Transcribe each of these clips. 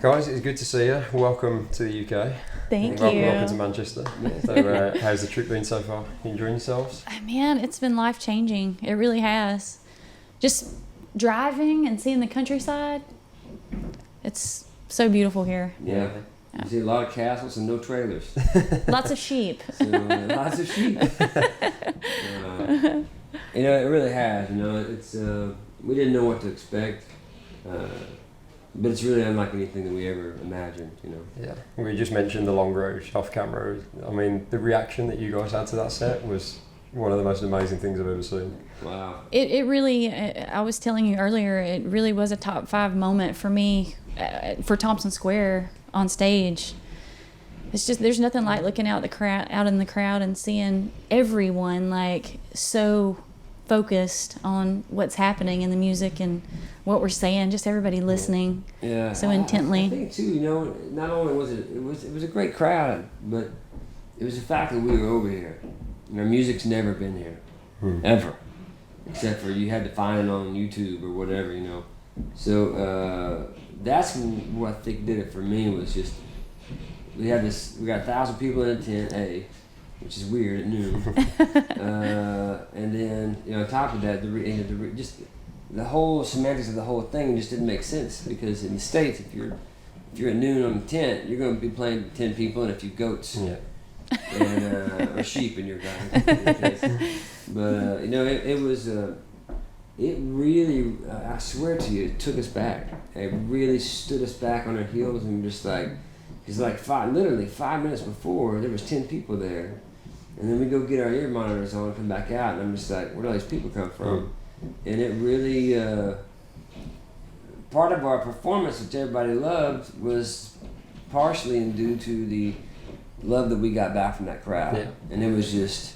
Guys, it's good to see you. Welcome to the UK. Thank you. Welcome to Manchester. So, how's the trip been so far? You enjoying yourselves? Man, it's been life-changing. It really has. Just driving and seeing the countryside. It's so beautiful here. Yeah. You see a lot of castles and no trailers. Lots of sheep. So, lots of sheep. It really has. It's we didn't know what to expect. But it's really unlike anything that we ever imagined, Yeah, we just mentioned the long road off camera. I mean, the reaction that you guys had to that set was one of the most amazing things I've ever seen. Wow. It really, I was telling you earlier, it really was a top 5 moment for me for Thompson Square on stage. It's just, there's nothing like looking out in the crowd and seeing everyone like so focused on what's happening in the music and what we're saying, just everybody listening so intently. I think too, not only was it was a great crowd, but it was the fact that we were over here. Our music's never been here, ever, except for you had to find it on YouTube or whatever, So that's what I think did it for me, was just we got 1,000 people in a tent, which is weird at noon, and then on top of that, just the whole semantics of the whole thing just didn't make sense, because in the States, if you're at noon on the tent, you're going to be playing 10 people and a few goats, and or sheep in your case. But it really, I swear to you, it took us back. It really stood us back on our heels, and just like, because literally 5 minutes before, there was 10 people there. And then we go get our ear monitors on and come back out, and I'm just like, where do all these people come from? And it really, part of our performance, which everybody loved, was partially due to the love that we got back from that crowd. Yeah. And it was just,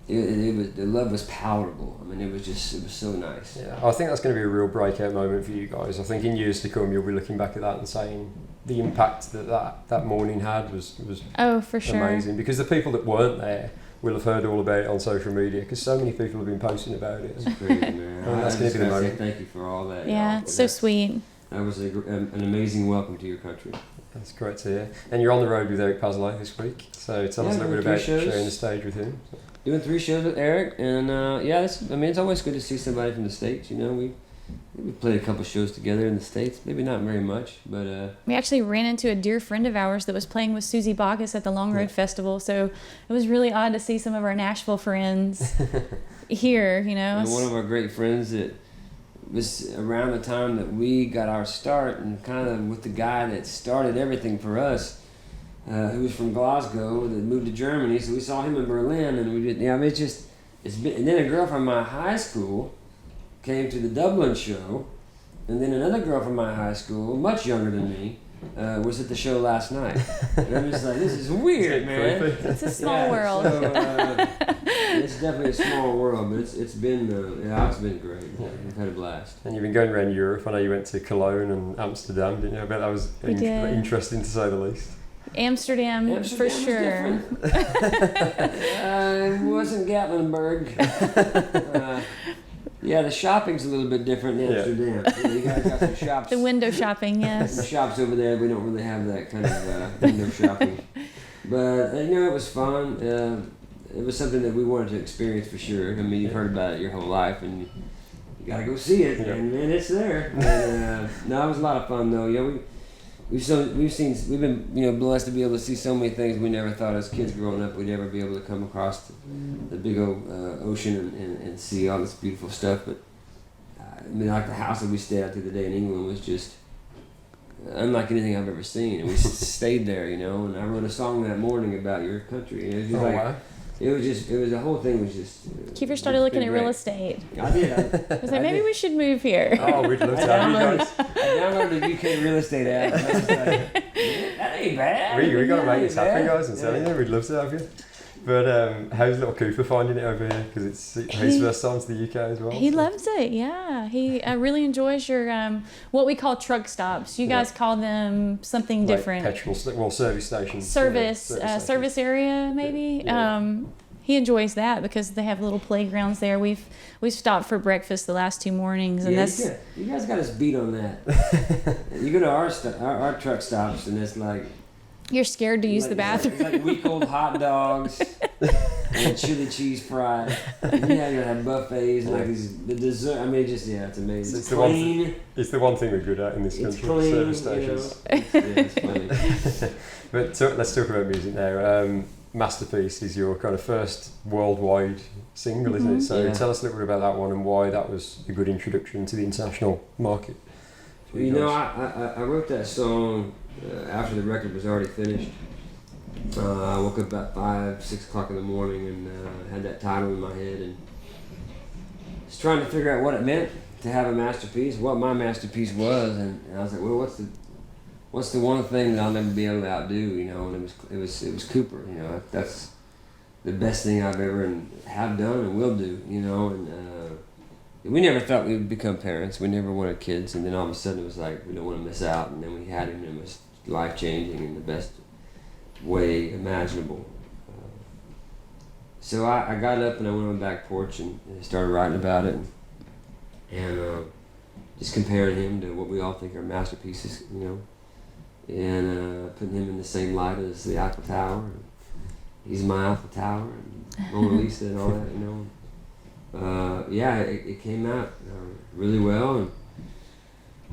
the love was palpable. I mean, it was so nice. Yeah, I think that's going to be a real breakout moment for you guys. I think in years to come, you'll be looking back at that and saying the impact that morning had was for sure amazing, because the people that weren't there will have heard all about it on social media, because so many people have been posting about it. It's crazy, man. That's going to be the moment. Thank you for all that. Yeah, it's so sweet. That was an amazing welcome to your country. That's great to hear. And you're on the road with Eric Paslay this week, so tell us a little bit about sharing the stage with him. Doing 3 shows with Eric, and it's always good to see somebody from the States. We played a couple shows together in the States, maybe not very much, but... We actually ran into a dear friend of ours that was playing with Susie Bacchus at the Long Road Festival, so it was really odd to see some of our Nashville friends here, And one of our great friends that was around the time that we got our start, and kind of with the guy that started everything for us, who was from Glasgow, that moved to Germany, so we saw him in Berlin, and we did, and then a girl from my high school came to the Dublin show, and then another girl from my high school, much younger than me, was at the show last night. And I'm just like, this is weird, man. It's a small world. So, it's definitely a small world, but it's been great. We've had a blast. And you've been going around Europe. I know you went to Cologne and Amsterdam, didn't you? I bet that was interesting to say the least. Amsterdam for sure. It wasn't Gatlinburg. The shopping's a little bit different in Amsterdam. You guys got some shops. The window shopping, yes. The shops over there, we don't really have that kind of window shopping. But, it was fun. It was something that we wanted to experience for sure. I mean, you've heard about it your whole life, and you got to go see it, and it's there. And, it was a lot of fun, though. We've been blessed to be able to see so many things we never thought as kids growing up we'd ever be able to come across the big old ocean and see all this beautiful stuff. But like the house that we stayed at the other day in England was just unlike anything I've ever seen, and we stayed there, and I wrote a song that morning about your country. And it was just wow. The whole thing was just... Kiefer started looking at real estate. I did. I was like, maybe we should move here. Oh, we'd love to have you guys. I downloaded the UK real estate app. And I was like, that ain't bad. We got to make this happen, guys, and telling you, we'd love to have you. But how's little Cooper finding it over here? Because it's his first time to the UK as well. He loves it, yeah. He really enjoys your, what we call truck stops. You guys call them something like different. Petrol, service stations. Service area, maybe. Yeah. he enjoys that because they have little playgrounds there. We've stopped for breakfast the last 2 mornings, and that's you guys got us beat on that. You go to our truck stops, and it's like you're scared to use the bathroom. It's like week-old hot dogs and chili cheese fries. And you have buffets and like the dessert. I mean, just it's amazing. It's clean. It's the one thing we're good at in this country. Clean, service stations. It's funny. But let's talk about music now. Masterpiece is your kind of first worldwide single, isn't it? So tell us a little bit about that one and why that was a good introduction to the international market. I wrote that song after the record was already finished. I woke up about 5, 6 o'clock in the morning and had that title in my head and was trying to figure out what it meant to have a masterpiece, what my masterpiece was, and I was like, well, what's the one thing that I'll never be able to outdo, and it was Cooper, that's the best thing I've ever have done and will do, and we never thought we would become parents, we never wanted kids, and then all of a sudden it was like, we don't want to miss out, and then we had him, and it was life-changing in the best way imaginable. So I got up and I went on the back porch and started writing about it, and just comparing him to what we all think are masterpieces, and putting him in the same light as the Eiffel Tower. He's my Eiffel Tower, and Mona Lisa and all that, it came out really well, and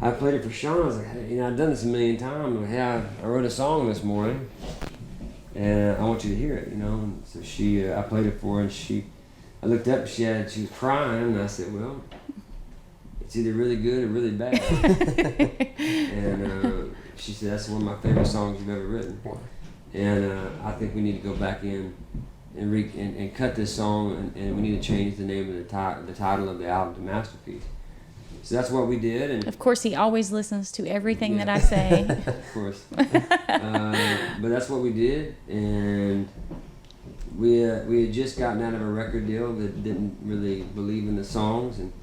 I played it for Shawna. I was like, hey, I've done this a million times. Like, hey, I wrote a song this morning, and I want you to hear it, And so I played it for her, and I looked up, she was crying, and I said, well, it's either really good or really bad. And she said, that's one of my favorite songs you've ever written. And I think we need to go back in and cut this song, and we need to change the name of the title of the album to Masterpiece. So that's what we did. And of course, he always listens to everything that I say. Of course. But that's what we did, and we had just gotten out of a record deal that didn't really believe in the songs, and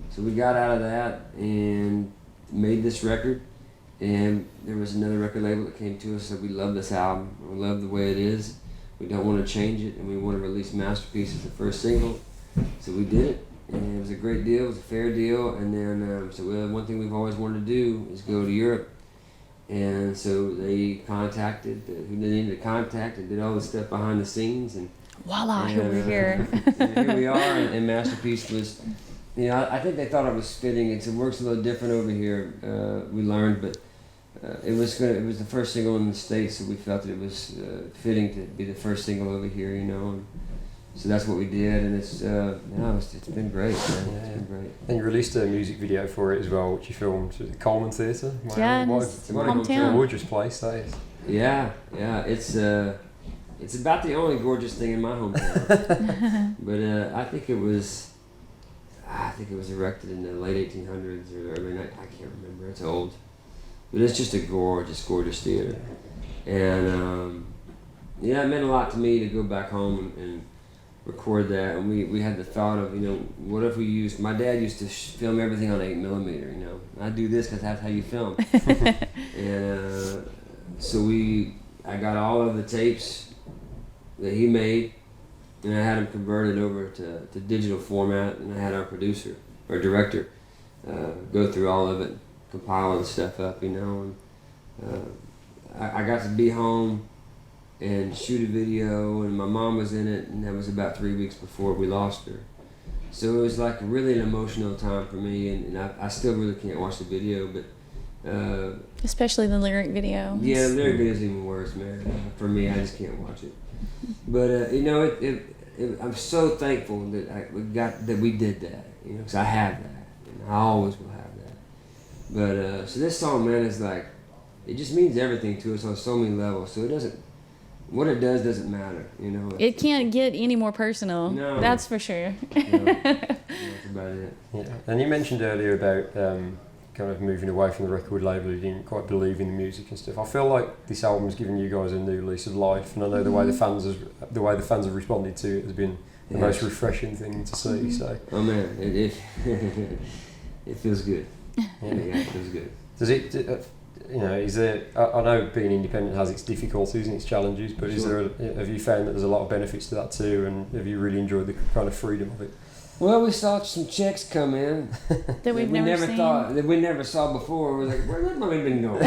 so we got out of that and made this record. And there was another record label that came to us and said, we love this album, we love the way it is, we don't want to change it, and we want to release Masterpiece as the first single. So we did it, and it was a great deal, it was a fair deal, and then one thing we've always wanted to do is go to Europe. And so they contacted who they needed to contact and did all the stuff behind the scenes, and voila, here we're here. And here we are, and Masterpiece was, I think they thought it was fitting. It works a little different over here, we learned, but it was the first single in the States, so we felt that it was fitting to be the first single over here, and so that's what we did, and it's been great, man. Yeah. It's been great. And you released a music video for it as well, which you filmed at the Coleman Theatre. Yeah, it's my hometown. Gorgeous place, that is. Yeah, it's about the only gorgeous thing in my hometown. But I think it was erected in the late 1800s or early I can't remember. It's old, but it's just a gorgeous theater, and it meant a lot to me to go back home and record that. And we had the thought of what if we used. My dad used to film everything on 8mm. I do this because that's how you film. And so I got all of the tapes that he made, and I had them converted over to digital format, and I had our producer or director go through all of it, compile the stuff up, and I got to be home and shoot a video, and my mom was in it, and that was about 3 weeks before we lost her. So it was like really an emotional time for me, and I still really can't watch the video, but especially the lyric video. Yeah, the lyric video is even worse, man. For me, I just can't watch it. But I'm so thankful that we did that, because I have that, and I always will have that. But so this song, man, is like, it just means everything to us on so many levels. So what it does doesn't matter, It can't get any more personal. No. That's for sure. No, that's about it. Yeah. And you mentioned earlier about kind of moving away from the record label. You didn't quite believe in the music and stuff. I feel like this album's given you guys a new lease of life, and I know the way the fans have responded to it has been the most refreshing thing to see. So. Oh man, it feels good. Yeah, it feels good. Does it? you know, is there? I know being independent has its difficulties and its challenges, but is there? Have you found that there's a lot of benefits to that too, and have you really enjoyed the kind of freedom of it? Well, we saw some checks come in that we never seen. That we never saw before. We're like, where's that money been going?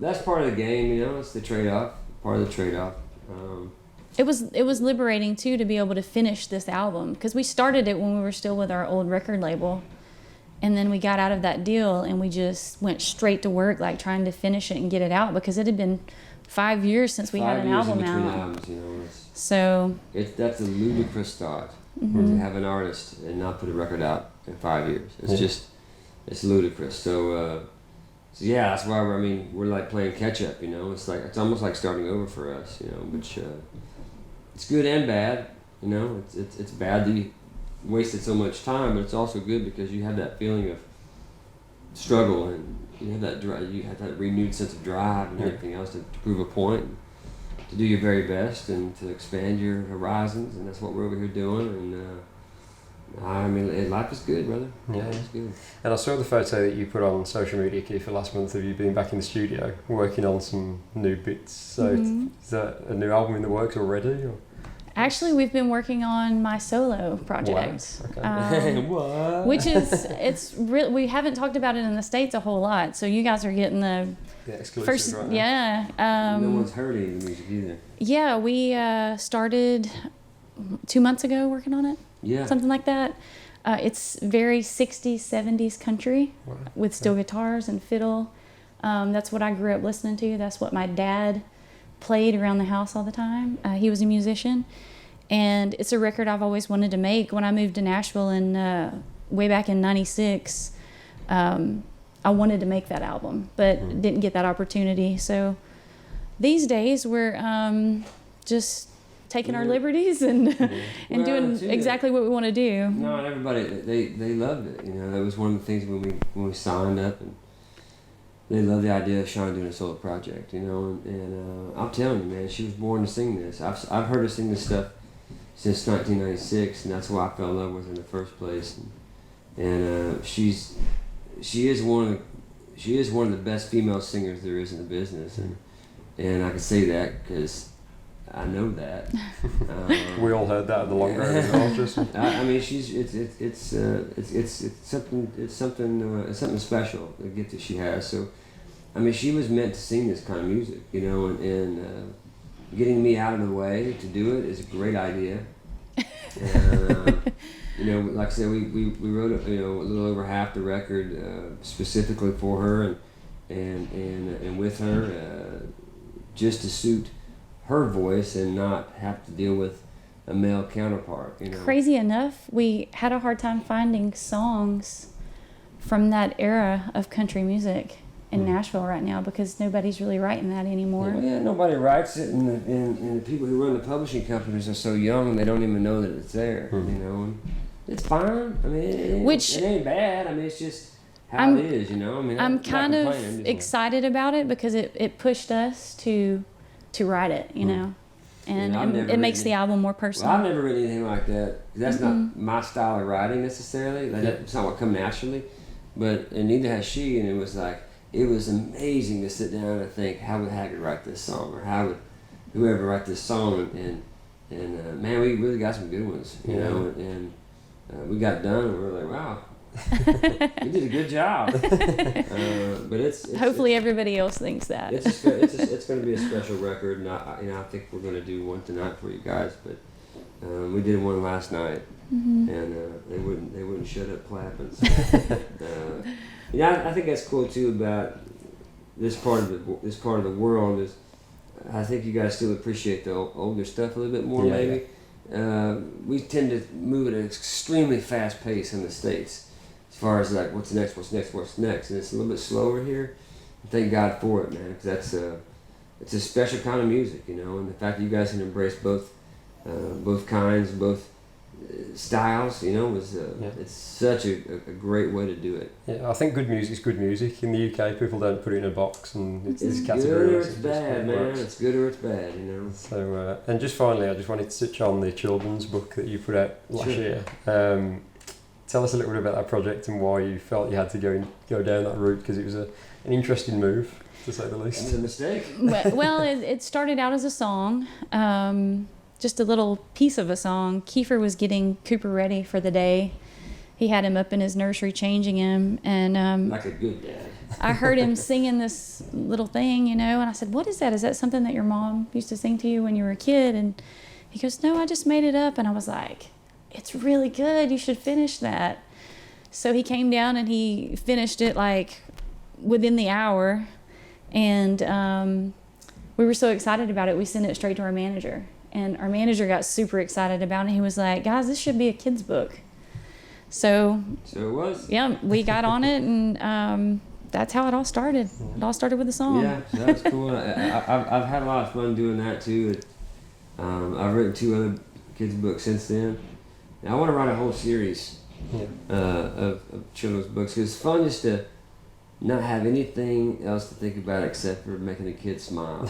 That's part of the game, you know. It's the trade-off. Part of the trade-off. It was liberating too to be able to finish this album, because we started it when we were still with our old record label, and then we got out of that deal and we just went straight to work, like trying to finish it and get it out, because it had been 5 years since we had an album out. Albums, you know, so that's a ludicrous thought, to have an artist and not put a record out in 5 years. It's just, it's ludicrous. So yeah, that's why we're like playing catch up. You know, it's almost like starting over for us. You know, which it's good and bad. You know, it's bad that you wasted so much time, but it's also good because you have that feeling of struggle, and you have that renewed sense of drive and everything else to prove a point, to do your very best, and to expand your horizons, and that's what we're over here doing. And life is good, brother. Yeah, it's good. And I saw the photo that you put on social media, Kiefer, last month of you being back in the studio working on some new bits. So is that a new album in the works already? Or? Actually, we've been working on my solo project, wow. Okay. Which is we haven't talked about it in the States a whole lot, so you guys are getting the exclusive first. Right now. Yeah. No one's heard any of the music either. Yeah, we started 2 months ago working on it. Yeah. Something like that. It's very 60s, 70s country with steel guitars and fiddle. That's what I grew up listening to. That's what my dad played around the house all the time. He was a musician. And it's a record I've always wanted to make. When I moved to Nashville way back in 96, I wanted to make that album, but didn't get that opportunity. So these days we're just taking our liberties and doing exactly what we want to do. No, and everybody they loved it. You know, that was one of the things when we signed up, and they loved the idea of Shawna doing a solo project. You know, and I'm telling you, man, she was born to sing this. I've heard her sing this stuff since 1996, and that's why I fell in love with her in the first place. And she is one of the best female singers there is in the business, and I can say that because I know that. We all heard that at the long road as well. Just I mean, it's something special, the gift that she has. So, I mean, she was meant to sing this kind of music, you know, and getting me out of the way to do it is a great idea. And, you know, like I said, we wrote a little over half the record specifically for her and with her, just to suit her voice and not have to deal with a male counterpart. You know, crazy enough, we had a hard time finding songs from that era of country music in Nashville right now, because nobody's really writing that anymore. Yeah, nobody writes it, and the people who run the publishing companies are so young and they don't even know that it's there. You know, and it's fine. I mean, it ain't bad. I mean, it's just how it is. You know, I mean, I'm kind of excited about it because it pushed us to write it. You know, and it makes the album more personal. Well, I've never written anything like that. That's not my style of writing necessarily. That's not what comes naturally. And neither has she. And it was like, it was amazing to sit down and think, how would Haggard write this song, or how would whoever write this song? And man, we really got some good ones, you know. And we got done, and we were like, wow, you did a good job. But it's hopefully everybody else thinks that. It's going to be a special record, and I think we're going to do one tonight for you guys. But we did one last night, and they wouldn't shut up clapping. So, I think that's cool too about this part of the world is, I think you guys still appreciate the older stuff a little bit more. Maybe we tend to move at an extremely fast pace in the States, as far as like what's next, and it's a little bit slower here. Thank God for it, man, because it's a special kind of music, you know, and the fact that you guys can embrace both kinds, both styles, you know, it's such a great way to do it. Yeah, I think good music's good music. In the UK, people don't put it in a box, and it's good or it's bad, man. It's good or it's bad, you know. So, and just finally, I just wanted to touch on the children's book that you put out last year. tell us a little bit about that project and why you felt you had to go down that route, because it was an interesting move, to say the least. It was a mistake. Well, it started out as a song, just a little piece of a song. Kiefer was getting Cooper ready for the day. He had him up in his nursery changing him, and Like a good dad. I heard him singing this little thing, and I said, "What is that? Is that something that your mom used to sing to you when you were a kid?" And he goes, "No, I just made it up." And I was like, "It's really good. You should finish that." So he came down and he finished it like within the hour, and we were so excited about it, we sent it straight to our manager, and our manager got super excited about it. He was like, "Guys, this should be a kid's book." So it was. Yeah, we got on it, and that's how it all started. It all started with a song. Yeah, so that was cool. I've had a lot of fun doing that too. I've written 2 other kids' books since then. And I want to write a whole series of children's books, because it's fun just to not have anything else to think about except for making the kids smile.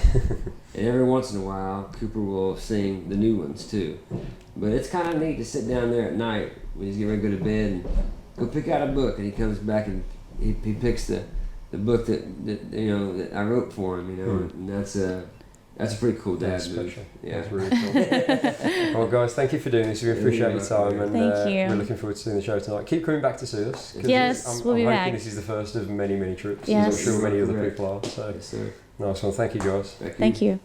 And every once in a while, Cooper will sing the new ones too. But it's kind of neat to sit down there at night when he's getting ready to go to bed and go pick out a book, and he comes back and he picks the book that I wrote for him, and that's a pretty cool dad move. Special. Yeah, That's really cool. Well, guys, thank you for doing this. We appreciate your time, and Thank you. we're looking forward to seeing the show tonight. Keep coming back to see us. 'Cause Yes, I'm we'll be hoping back. this is the first of many, many trips, Yes. as I'm sure many other Correct. people are. So yes, sir. nice one. Thank you, guys. Thank you.